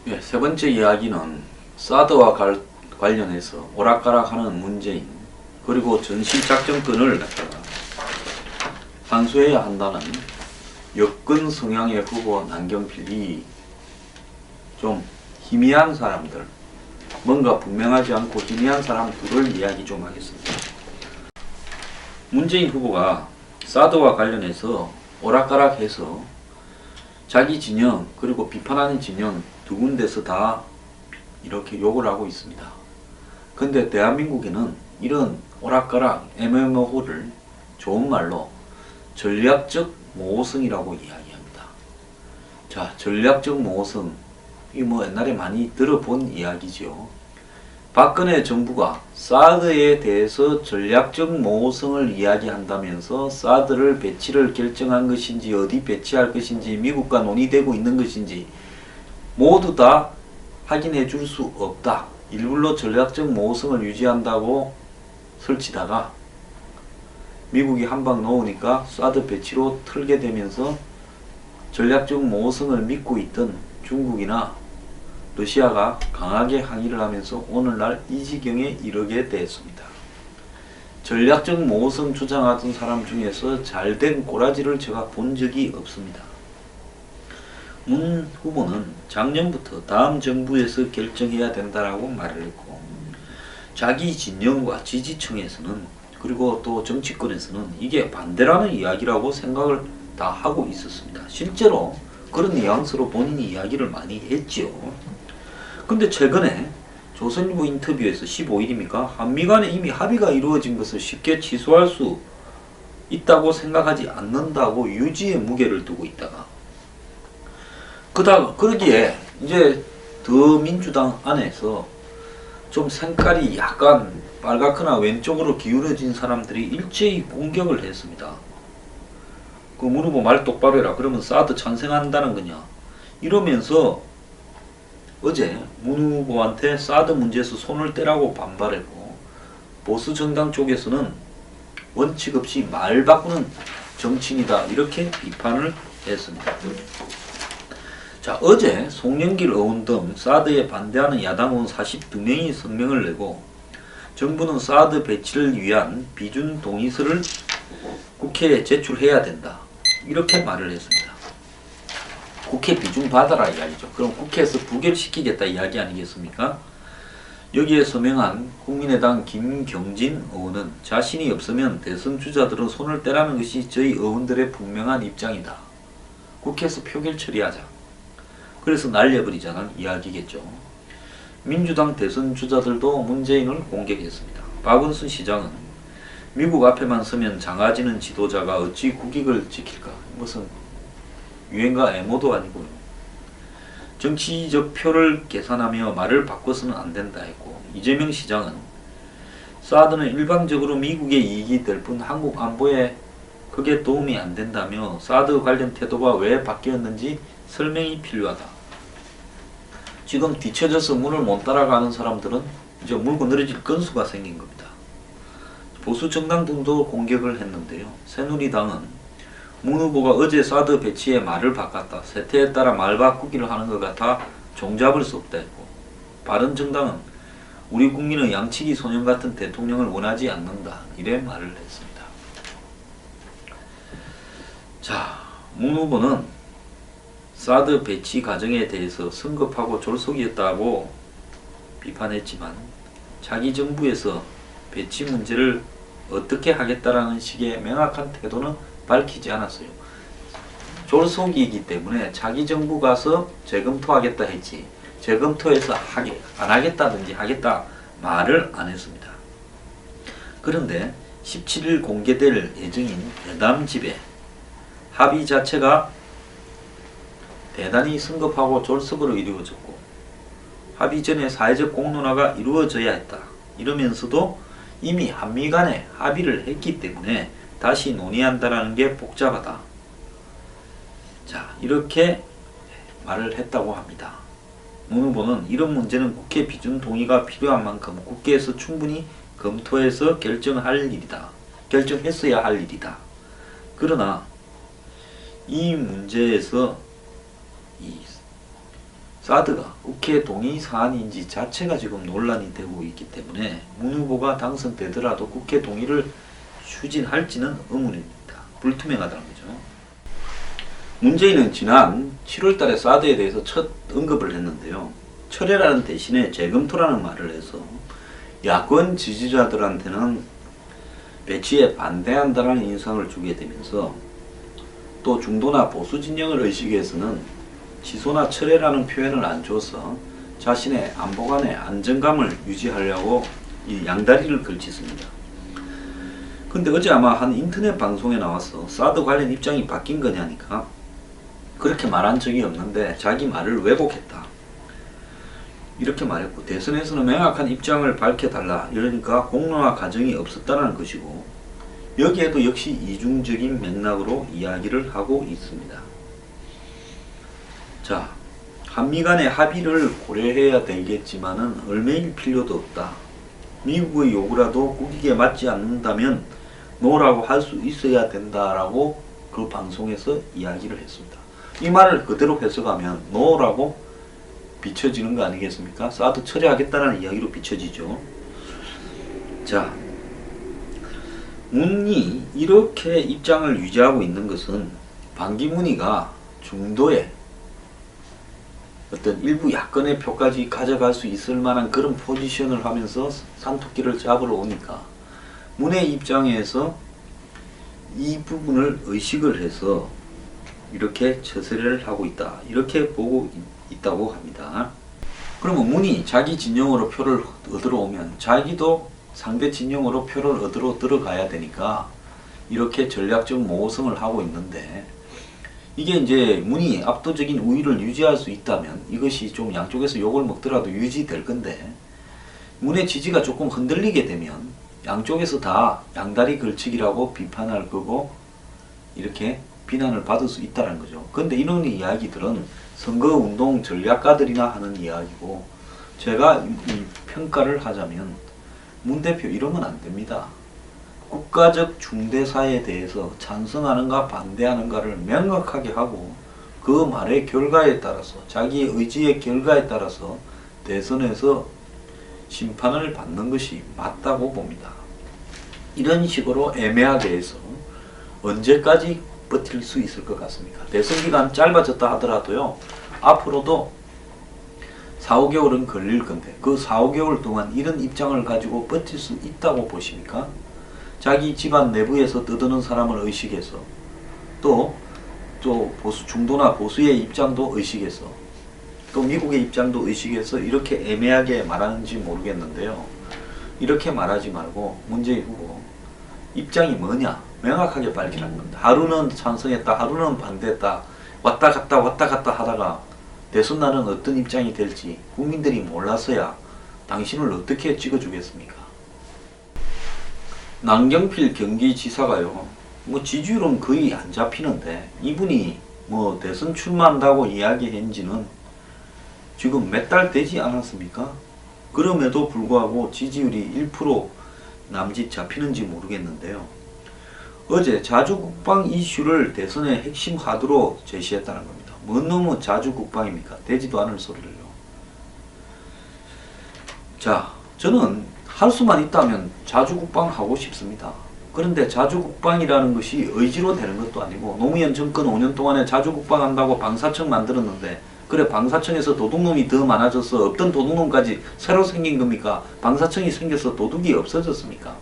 예, 세 번째 이야기는 사드와 관련해서 오락가락하는 문재인, 그리고 전시작전권을 갖다가 환수해야 한다는 여권 성향의 후보 남경필이 좀 희미한 사람들, 뭔가 분명하지 않고 희미한 사람 둘을 이야기 좀 하겠습니다. 문재인 후보가 사드와 관련해서 오락가락해서 자기 진영 그리고 비판하는 진영 두 군데서 다 이렇게 욕을 하고 있습니다. 근데 대한민국에는 이런 오락가락 MMO를 좋은 말로 전략적 모호성이라고 이야기합니다. 자, 전략적 모호성, 이 뭐 옛날에 많이 들어본 이야기지요. 박근혜 정부가 사드에 대해서 전략적 모호성을 이야기한다면서 사드를 배치를 결정한 것인지, 어디 배치할 것인지, 미국과 논의되고 있는 것인지 모두 다 확인해 줄 수 없다. 일부러 전략적 모호성을 유지한다고 설치다가 미국이 한 방 놓으니까 사드 배치로 틀게 되면서 전략적 모호성을 믿고 있던 중국이나 러시아가 강하게 항의를 하면서 오늘날 이 지경에 이르게 되었습니다. 전략적 모호성 주장하던 사람 중에서 잘된 꼬라지를 제가 본 적이 없습니다. 문 후보는 작년부터 다음 정부에서 결정해야 된다라고 말을 했고, 자기 진영과 지지층에서는, 그리고 또 정치권에서는 이게 반대라는 이야기라고 생각을 다 하고 있었습니다. 실제로 그런 뉘앙스로 본인이 이야기를 많이 했지요. 근데 최근에 조선일보 인터뷰에서 15일입니까? 한미 간에 이미 합의가 이루어진 것을 쉽게 취소할 수 있다고 생각하지 않는다고 유지의 무게를 두고 있다가, 그러기에 이제 더민주당 안에서 좀 색깔이 약간 빨갛거나 왼쪽으로 기울어진 사람들이 일제히 공격을 했습니다. 그 문 후보 말 똑바로 해라. 그러면 사드 찬성한다는 거냐. 이러면서 어제 문 후보한테 사드 문제에서 손을 떼라고 반발했고, 보수 정당 쪽에서는 원칙 없이 말 바꾸는 정치인이다 이렇게 비판을 했습니다. 자, 어제 송영길 의원 등 사드에 반대하는 야당 의원 42명이 성명을 내고 정부는 사드 배치를 위한 비준 동의서를 국회에 제출해야 된다 이렇게 말을 했습니다. 국회 비준 받아라 이야기죠. 그럼 국회에서 부결시키겠다 이야기 아니겠습니까? 여기에 서명한 국민의당 김경진 의원은 자신이 없으면 대선 주자들은 손을 떼라는 것이 저희 의원들의 분명한 입장이다. 국회에서 표결 처리하자. 그래서 날려버리자는 이야기겠죠. 민주당 대선 주자들도 문재인을 공격했습니다. 박원순 시장은 미국 앞에만 서면 장아지는 지도자가 어찌 국익을 지킬까? 무슨 유행가 애모도 아니고요. 정치적 표를 계산하며 말을 바꿔서는 안 된다 했고, 이재명 시장은 사드는 일방적으로 미국의 이익이 될 뿐 한국 안보에 그게 도움이 안 된다며 사드 관련 태도가 왜 바뀌었는지 설명이 필요하다. 지금 뒤쳐져서 문을 못 따라가는 사람들은 이제 물고 늘어질 건수가 생긴 겁니다. 보수 정당 등도 공격을 했는데요. 새누리당은 문 후보가 어제 사드 배치에 말을 바꿨다. 세태에 따라 말 바꾸기를 하는 것 같아 종잡을 수 없다 했고, 바른정당은 우리 국민은 양치기 소년 같은 대통령을 원하지 않는다. 이래 말을 했습니다. 자, 문 후보는 사드 배치 과정에 대해서 성급하고 졸속이었다고 비판했지만 자기 정부에서 배치 문제를 어떻게 하겠다라는 식의 명확한 태도는 밝히지 않았어요. 졸속이기 때문에 자기 정부 가서 재검토하겠다 했지, 재검토해서 안 하겠다든지 하겠다 말을 안 했습니다. 그런데 17일 공개될 예정인 대담집의 합의 자체가 대단히 성급하고 졸속으로 이루어졌고, 합의 전에 사회적 공론화가 이루어져야 했다. 이러면서도 이미 한미 간에 합의를 했기 때문에 다시 논의한다라는 게 복잡하다. 자, 이렇게 말을 했다고 합니다. 문 후보는 이런 문제는 국회 비준 동의가 필요한 만큼 국회에서 충분히 검토해서 결정할 일이다. 결정했어야 할 일이다. 그러나 이 문제에서 이 사드가 국회 동의 사안인지 자체가 지금 논란이 되고 있기 때문에 문 후보가 당선되더라도 국회 동의를 추진할지는 의문입니다. 불투명하다는 거죠. 문재인은 지난 7월달에 사드에 대해서 첫 언급을 했는데요. 철회라는 대신에 재검토라는 말을 해서 야권 지지자들한테는 배치에 반대한다는 인상을 주게 되면서 또 중도나 보수 진영을 의식해서는 취소나 철회라는 표현을 안 줘서 자신의 안보관의 안정감을 유지하려고 이 양다리를 걸쳤습니다. 근데 어제 아마 한 인터넷 방송에 나와서 사드 관련 입장이 바뀐 거냐니까 그렇게 말한 적이 없는데 자기 말을 왜곡했다. 이렇게 말했고 대선에서는 명확한 입장을 밝혀달라 이러니까 공론화 과정이 없었다는 것이고 여기에도 역시 이중적인 맥락으로 이야기를 하고 있습니다. 자, 한미 간의 합의를 고려해야 되겠지만은 얼매일 필요도 없다. 미국의 요구라도 국익에 맞지 않는다면 노라고 할 수 있어야 된다라고 그 방송에서 이야기를 했습니다. 이 말을 그대로 해석하면 노라고 비춰지는 거 아니겠습니까? 사드 처리하겠다는 이야기로 비춰지죠. 자, 문이 이렇게 입장을 유지하고 있는 것은 반기문이가 중도에 어떤 일부 야권의 표까지 가져갈 수 있을 만한 그런 포지션을 하면서 산토끼를 잡으러 오니까 문의 입장에서 이 부분을 의식을 해서 이렇게 처세를 하고 있다. 이렇게 보고 있다고 합니다. 그러면 문이 자기 진영으로 표를 얻으러 오면 자기도 상대 진영으로 표를 얻으러 들어가야 되니까 이렇게 전략적 모호성을 하고 있는데 이게 이제 문이 압도적인 우위를 유지할 수 있다면 이것이 좀 양쪽에서 욕을 먹더라도 유지될 건데 문의 지지가 조금 흔들리게 되면 양쪽에서 다 양다리 걸치기라고 비판할 거고 이렇게 비난을 받을 수 있다는 거죠. 근데 이런 이야기들은 선거운동 전략가들이나 하는 이야기고 제가 이 평가를 하자면 문 대표 이러면 안 됩니다. 국가적 중대사에 대해서 찬성하는가 반대하는가를 명확하게 하고 그 말의 결과에 따라서 자기의 의지의 결과에 따라서 대선에서 심판을 받는 것이 맞다고 봅니다. 이런 식으로 애매하게 해서 언제까지 버틸 수 있을 것 같습니까? 대선 기간 짧아졌다 하더라도요. 앞으로도 4, 5개월은 걸릴 건데 그 4, 5개월 동안 이런 입장을 가지고 버틸 수 있다고 보십니까? 자기 집안 내부에서 떠드는 사람을 의식해서 또 보수 중도나 보수의 입장도 의식해서 또 미국의 입장도 의식해서 이렇게 애매하게 말하는지 모르겠는데요. 이렇게 말하지 말고 문재인 후보 입장이 뭐냐 명확하게 밝히라는 겁니다. 하루는 찬성했다 하루는 반대했다 왔다 갔다 하다가 대선 날은 어떤 입장이 될지 국민들이 몰라서야 당신을 어떻게 찍어주겠습니까? 남경필 경기지사가요. 뭐 지지율은 거의 안 잡히는데 이분이 뭐 대선 출마한다고 이야기한 지는 지금 몇 달 되지 않았습니까? 그럼에도 불구하고 지지율이 1% 남짓 잡히는지 모르겠는데요. 어제 자주국방 이슈를 대선의 핵심 하드로 제시했다는 겁니다. 뭔 놈의 자주국방입니까? 되지도 않을 소리를요. 자, 저는 할 수만 있다면 자주국방 하고 싶습니다. 그런데 자주국방이라는 것이 의지로 되는 것도 아니고 노무현 정권 5년 동안에 자주국방 한다고 방사청 만들었는데 그래 방사청에서 도둑놈이 더 많아져서 없던 도둑놈까지 새로 생긴 겁니까? 방사청이 생겨서 도둑이 없어졌습니까?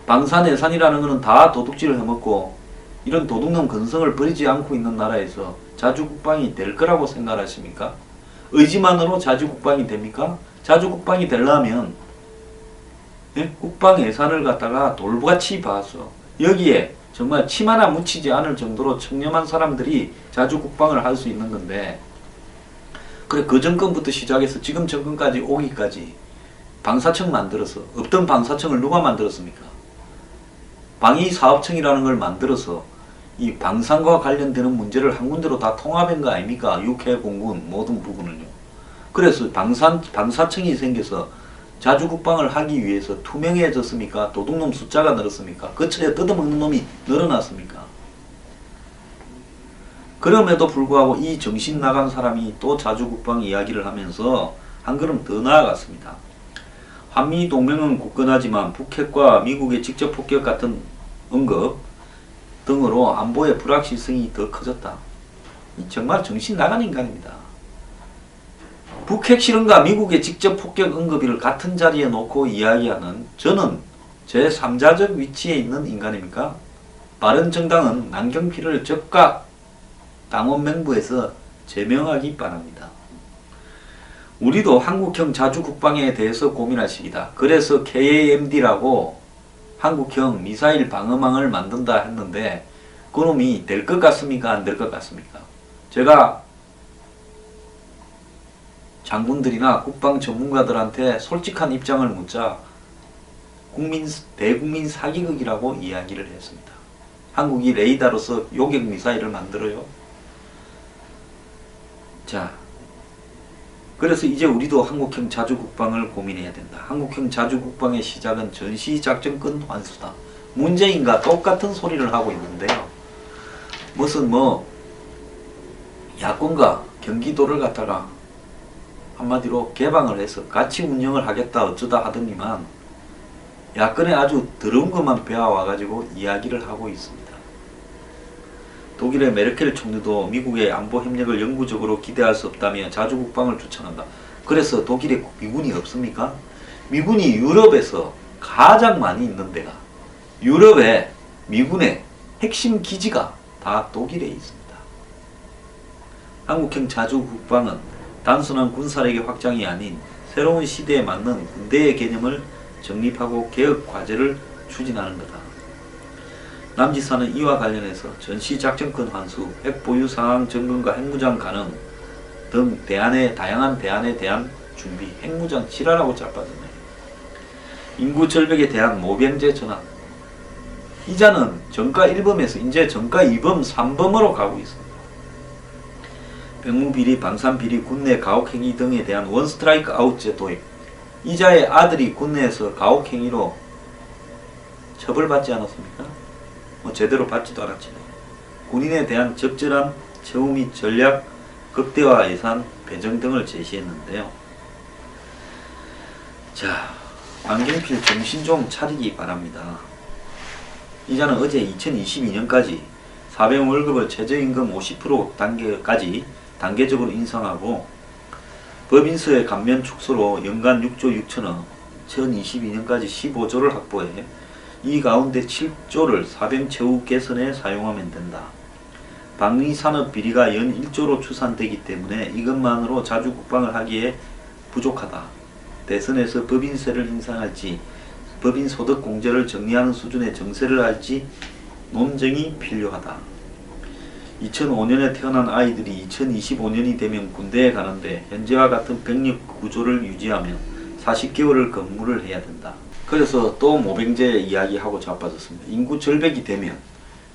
방사내산이라는 것은 다 도둑질을 해먹고 이런 도둑놈 근성을 버리지 않고 있는 나라에서 자주국방이 될 거라고 생각하십니까? 의지만으로 자주국방이 됩니까? 자주국방이 되려면 국방 예산을 갖다가 돌같이 봐서 여기에 정말 침 하나 묻히지 않을 정도로 청렴한 사람들이 자주국방을 할 수 있는 건데 그래 그 정권부터 시작해서 지금 정권까지 오기까지 방사청 만들어서 없던 방사청을 누가 만들었습니까? 방위사업청이라는 걸 만들어서 이 방산과 관련되는 문제를 한 군데로 다 통합한 거 아닙니까? 육해, 공군 모든 부분을요. 그래서 방사청이 생겨서 자주국방을 하기 위해서 투명해졌습니까? 도둑놈 숫자가 늘었습니까? 거처에 뜯어먹는 놈이 늘어났습니까? 그럼에도 불구하고 이 정신 나간 사람이 또 자주국방 이야기를 하면서 한 걸음 더 나아갔습니다. 한미 동맹은 굳건하지만 북핵과 미국의 직접 폭격 같은 언급 등으로 안보의 불확실성이 더 커졌다. 정말 정신 나간 인간입니다. 북핵 실험과 미국의 직접 폭격 언급을 같은 자리에 놓고 이야기하는 저는 제3자적 위치에 있는 인간입니까? 바른정당은 남경필을 적각 당원 명부에서 제명하기 바랍니다. 우리도 한국형 자주국방에 대해서 고민할 시기다. 그래서 KAMD라고 한국형 미사일 방어망을 만든다 했는데 그놈이 될 것 같습니까? 안 될 것 같습니까? 제가 장군들이나 국방 전문가들한테 솔직한 입장을 묻자 대국민 사기극이라고 이야기를 했습니다. 한국이 레이더로서 요격 미사일을 만들어요. 자, 그래서 이제 우리도 한국형 자주국방을 고민해야 된다. 한국형 자주국방의 시작은 전시작전권 환수다. 문재인과 똑같은 소리를 하고 있는데요. 무슨 야권과 경기도를 갖다가 한마디로 개방을 해서 같이 운영을 하겠다 어쩌다 하더니만 야권에 아주 더러운 것만 배워와가지고 이야기를 하고 있습니다. 독일의 메르켈 총리도 미국의 안보 협력을 영구적으로 기대할 수 없다며 자주국방을 추천한다. 그래서 독일에 미군이 없습니까? 미군이 유럽에서 가장 많이 있는 데가 유럽의 미군의 핵심 기지가 다 독일에 있습니다. 한국형 자주국방은 단순한 군사력의 확장이 아닌 새로운 시대에 맞는 군대의 개념을 정립하고 개혁 과제를 추진하는 거다. 남지사는 이와 관련해서 전시작전권 환수, 핵보유 상황 점검과 핵무장 가능 등 다양한 대안에 대한 준비, 핵무장 지랄하고 자빠졌네. 인구 절벽에 대한 모병제 전환. 이자는 정가 1범에서 이제 정가 2범, 3범으로 가고 있습니다. 병무비리, 방산비리, 군내 가혹행위 등에 대한 원스트라이크 아웃제 도입. 이자의 아들이 군내에서 가혹행위로 처벌받지 않았습니까? 제대로 받지도 않았지만 군인에 대한 적절한 처우 및 전략 극대화 예산 배정 등을 제시했는데요. 자, 남경필 정신 좀 차리기 바랍니다. 이자는 어제 2022년까지 사병 월급을 최저임금 50% 단계까지 단계적으로 인상하고 법인세의 감면 축소로 연간 6조 6천억, 2022년까지 15조를 확보해 이 가운데 7조를 사병 채우 개선에 사용하면 된다. 방위산업 비리가 연 1조로 추산되기 때문에 이것만으로 자주국방을 하기에 부족하다. 대선에서 법인세를 인상할지 법인소득 공제를 정리하는 수준의 정세를 할지 논쟁이 필요하다. 2005년에 태어난 아이들이 2025년이 되면 군대에 가는데 현재와 같은 병력 구조를 유지하면 40개월을 근무를 해야 된다. 그래서 또 모병제 이야기하고 자빠졌습니다. 인구 절벽이 되면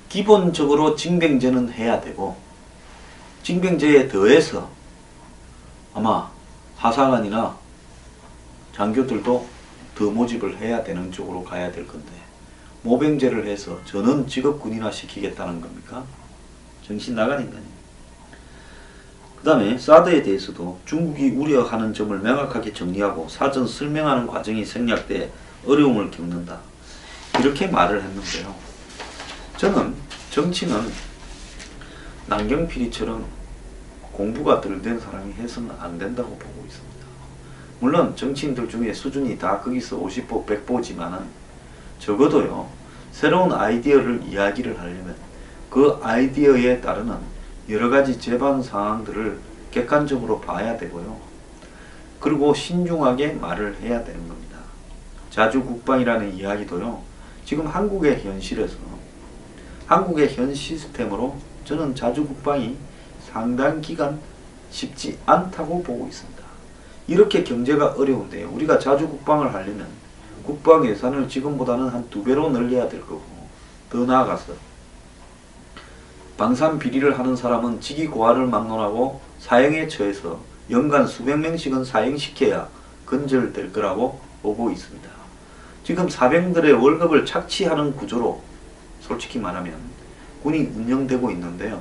기본적으로 징병제는 해야 되고 징병제에 더해서 아마 하사관이나 장교들도 더 모집을 해야 되는 쪽으로 가야 될 건데 모병제를 해서 전원 직업군이나 시키겠다는 겁니까? 정신 나간 인간입니다. 그 다음에 사드에 대해서도 중국이 우려하는 점을 명확하게 정리하고 사전 설명하는 과정이 생략돼 어려움을 겪는다. 이렇게 말을 했는데요. 저는 정치는 남경필이처럼 공부가 덜 된 사람이 해서는 안 된다고 보고 있습니다. 물론 정치인들 중에 수준이 다 거기서 50보 100보지만은 적어도요. 새로운 아이디어를 이야기를 하려면 그 아이디어에 따르는 여러가지 제반 상황들을 객관적으로 봐야 되고요. 그리고 신중하게 말을 해야 되는 겁니다. 자주국방이라는 이야기도요. 지금 한국의 현실에서 한국의 현 시스템으로 저는 자주국방이 상당 기간 쉽지 않다고 보고 있습니다. 이렇게 경제가 어려운데 우리가 자주국방을 하려면 국방 예산을 지금보다는 한 2배로 늘려야 될 거고 더 나아가서 방산 비리를 하는 사람은 직위고하를 막론하고 사형에 처해서 연간 수백 명씩은 사형시켜야 근절될 거라고 보고 있습니다. 지금 사병들의 월급을 착취하는 구조로 솔직히 말하면 군이 운영되고 있는데요.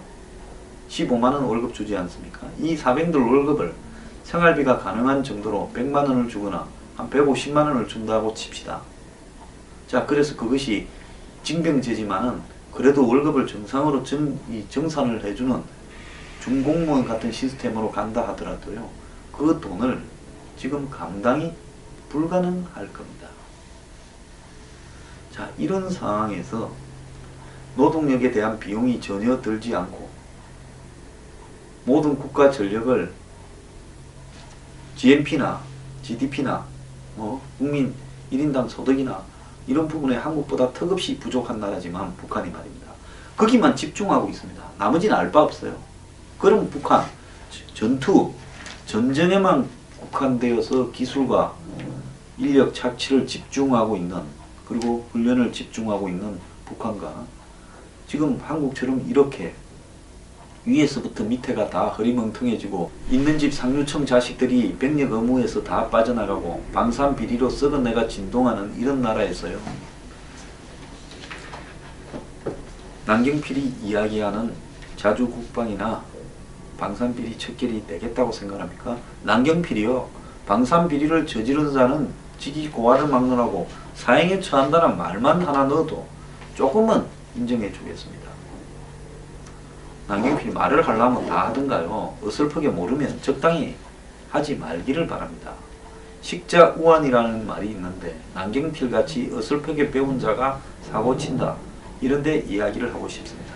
15만원 월급 주지 않습니까? 이 사병들 월급을 생활비가 가능한 정도로 100만원을 주거나 한 150만원을 준다고 칩시다. 자, 그래서 그것이 징병제지만은 그래도 월급을 정상으로 정산을 해주는 중공무원 같은 시스템으로 간다 하더라도요, 그 돈을 지금 감당이 불가능할 겁니다. 자, 이런 상황에서 노동력에 대한 비용이 전혀 들지 않고 모든 국가 전력을 GNP나 GDP나 국민 1인당 소득이나 이런 부분에 한국보다 턱없이 부족한 나라지만 북한이 말입니다. 거기만 집중하고 있습니다. 나머지는 알 바 없어요. 그럼 북한 전쟁에만 국한되어서 기술과 인력 착취를 집중하고 있는, 그리고 훈련을 집중하고 있는 북한과 지금 한국처럼 이렇게 위에서부터 밑에가 다 허리멍텅해지고 있는 집 상류층 자식들이 병력 의무에서 다 빠져나가고 방산 비리로 썩어내가 진동하는 이런 나라에서요, 남경필이 이야기하는 자주국방이나 방산비리 척결이 되겠다고 생각합니까? 남경필이요, 방산비리를 저지른 자는 직위 고하를 막론하고 사형에 처한다는 말만 하나 넣어도 조금은 인정해 주겠습니다. 남경필이 말을 하려면 다 하던가요. 어설프게 모르면 적당히 하지 말기를 바랍니다. 식자우안이라는 말이 있는데 남경필같이 어설프게 배운 자가 사고친다, 이런데 이야기를 하고 싶습니다.